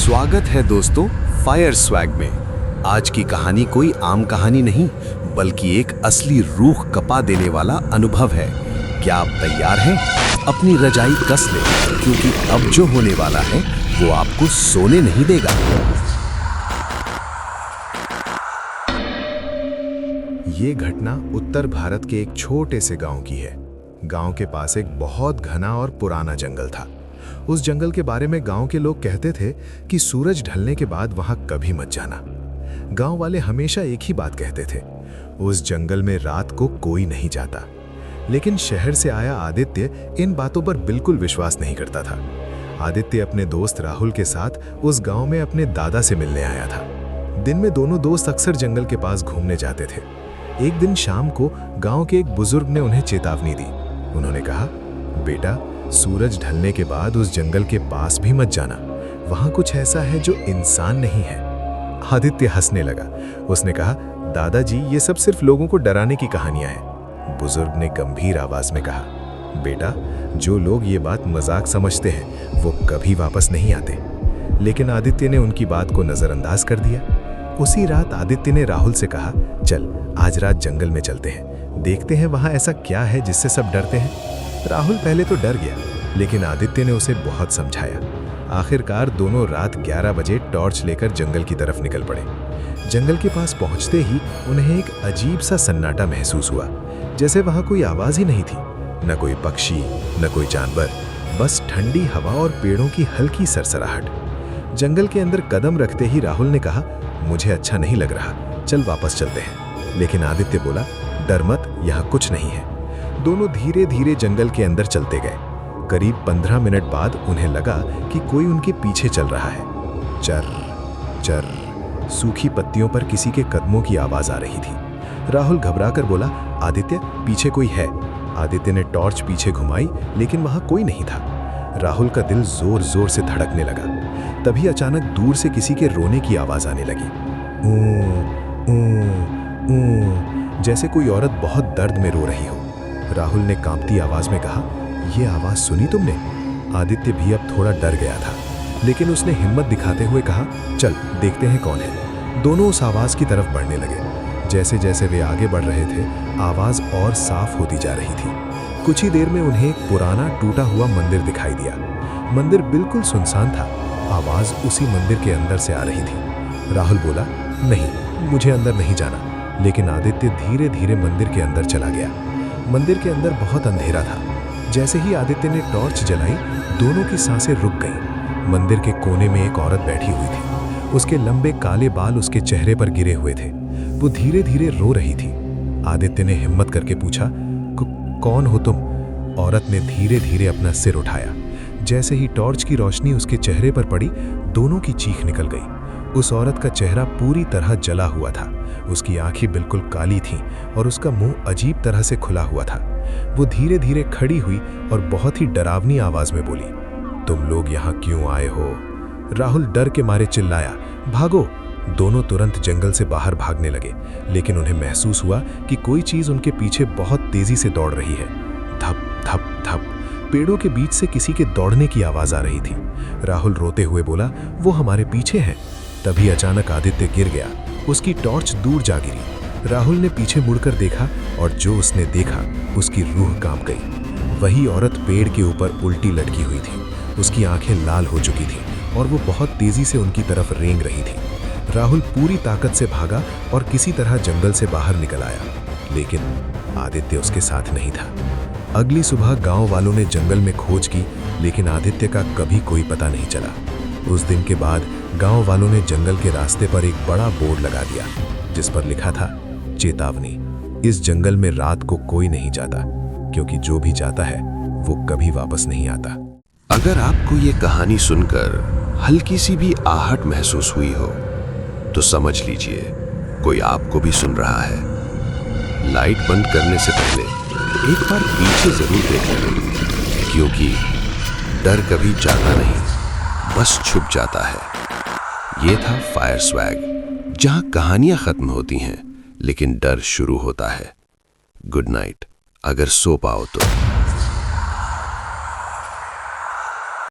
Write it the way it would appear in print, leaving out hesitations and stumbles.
स्वागत है दोस्तों फायर स्वैग में। आज की कहानी कोई आम कहानी नहीं, बल्कि एक असली रूह कपा देने वाला अनुभव है। क्या आप तैयार हैं? अपनी रजाई कस लें, क्योंकि अब जो होने वाला है वो आपको सोने नहीं देगा। ये घटना उत्तर भारत के एक छोटे से गांव की है। गांव के पास एक बहुत घना और पुराना जंगल था। उस जंगल के बारे में गांव के लोग कहते थे कि सूरज ढलने के बाद वहां कभी मत जाना। गांव वाले हमेशा एक ही बात कहते थे, उस जंगल में रात को कोई नहीं जाता। लेकिन शहर से आया आदित्य इन बातों पर बिल्कुल विश्वास नहीं करता था। आदित्य अपने दोस्त राहुल के साथ उस गांव में अपने दादा से मिलने आया था। दिन में दोनों दोस्त अक्सर जंगल के पास घूमने जाते थे। एक दिन शाम को गांव के एक बुजुर्ग ने उन्हें चेतावनी दी। उन्होंने कहा, बेटा, सूरज ढलने के बाद उस जंगल के पास भी मत जाना। वहां कुछ ऐसा है जो इंसान नहीं है। आदित्य हंसने लगा। उसने कहा, दादाजी, ये सब सिर्फ लोगों को डराने की कहानियां हैं। बुजुर्ग ने गंभीर आवाज में कहा, बेटा, जो लोग ये बात मजाक समझते हैं वो कभी वापस नहीं आते। लेकिन आदित्य ने उनकी बात को नजरअंदाज कर दिया। उसी रात आदित्य ने राहुल से कहा, चल आज रात जंगल में चलते हैं, देखते हैं वहां ऐसा क्या है जिससे सब डरते हैं। राहुल पहले तो डर गया, लेकिन आदित्य ने उसे बहुत समझाया। आखिरकार दोनों रात 11 बजे टॉर्च लेकर जंगल की तरफ निकल पड़े। जंगल के पास पहुंचते ही उन्हें एक अजीब सा सन्नाटा महसूस हुआ, जैसे वहां कोई आवाज ही नहीं थी। न कोई पक्षी, न कोई जानवर, बस ठंडी हवा और पेड़ों की हल्की सरसराहट। जंगल के अंदर कदम रखते ही राहुल ने कहा, मुझे अच्छा नहीं लग रहा, चल वापस चलते हैं। लेकिन आदित्य बोला, डर मत, यहाँ कुछ नहीं है। दोनों धीरे धीरे जंगल के अंदर चलते गए। करीब 15 मिनट बाद उन्हें लगा कि कोई उनके पीछे चल रहा है। चर चर, सूखी पत्तियों पर किसी के कदमों की आवाज आ रही थी। राहुल घबराकर बोला, आदित्य, पीछे कोई है। आदित्य ने टॉर्च पीछे घुमाई, लेकिन वहां कोई नहीं था। राहुल का दिल जोर जोर से धड़कने लगा। तभी अचानक दूर से किसी के रोने की आवाज आने लगी। ऊ, ऊ, ऊ, जैसे कोई औरत बहुत दर्द में रो रही हो। राहुल ने कांपती आवाज में कहा, ये आवाज सुनी तुमने? आदित्य भी अब थोड़ा डर गया था, लेकिन उसने हिम्मत दिखाते हुए कहा, चल देखते हैं कौन है। दोनों उस आवाज की तरफ बढ़ने लगे। जैसे जैसे वे आगे बढ़ रहे थे, आवाज और साफ होती जा रही थी। कुछ ही देर में उन्हें एक पुराना टूटा हुआ मंदिर दिखाई दिया। मंदिर बिल्कुल सुनसान था। आवाज उसी मंदिर के अंदर से आ रही थी। राहुल बोला, नहीं, मुझे अंदर नहीं जाना। लेकिन आदित्य धीरे धीरे मंदिर के अंदर चला गया। मंदिर के अंदर बहुत अंधेरा था। जैसे ही आदित्य ने टॉर्च जलाई, दोनों की सांसें रुक गईं। मंदिर के कोने में एक औरत बैठी हुई थी। उसके लंबे काले बाल उसके चेहरे पर गिरे हुए थे। वो धीरे धीरे रो रही थी। आदित्य ने हिम्मत करके पूछा, कौन हो तुम? औरत ने धीरे धीरे अपना सिर उठाया। जैसे ही टॉर्च की रोशनी उसके चेहरे पर पड़ी, दोनों की चीख निकल गई। उस औरत का चेहरा पूरी तरह जला हुआ था। उसकी आंखें बिल्कुल काली थीं और उसका मुंह अजीब तरह से खुला हुआ था। वो धीरे धीरे खड़ी हुई और बहुत ही डरावनी आवाज में बोली, तुम लोग यहाँ क्यों आए हो? राहुल डर के मारे चिल्लाया, भागो! दोनों तुरंत जंगल से बाहर भागने लगे, लेकिन उन्हें महसूस हुआ कि कोई चीज उनके पीछे बहुत तेजी से दौड़ रही है। धप धप धप, पेड़ों के बीच से किसी के दौड़ने की आवाज आ रही थी। राहुल रोते हुए बोला, वो हमारे पीछे हैं। तभी अचानक आदित्य गिर गया। उसकी टॉर्च दूर जा गिरी। राहुल ने पीछे मुड़कर देखा और जो उसने देखा, उसकी रूह कांप गई। वही औरत पेड़ के ऊपर उल्टी लटकी हुई थी। उसकी आंखें लाल हो चुकी थीं और वो बहुत तेजी से उनकी तरफ रेंग रही थी। राहुल पूरी ताकत से भागा और किसी तरह जंगल से बाहर निकल आया, लेकिन आदित्य उसके साथ नहीं था। अगली सुबह गांव वालों ने जंगल में खोज की, लेकिन आदित्य का कभी कोई पता नहीं चला। उस दिन के बाद गांव वालों ने जंगल के रास्ते पर एक बड़ा बोर्ड लगा दिया, जिस पर लिखा था, चेतावनी, इस जंगल में रात को कोई नहीं जाता, क्योंकि जो भी जाता है वो कभी वापस नहीं आता। अगर आपको ये कहानी सुनकर हल्की सी भी आहट महसूस हुई हो, तो समझ लीजिए कोई आपको भी सुन रहा है। लाइट बंद करने से पहले एक बार पीछे जरूर देख लें, क्योंकि डर कभी जाता नहीं, बस छुप जाता है। ये था फायर स्वैग, जहां कहानियां खत्म होती हैं लेकिन डर शुरू होता है। Good night. अगर सो पाओ तो।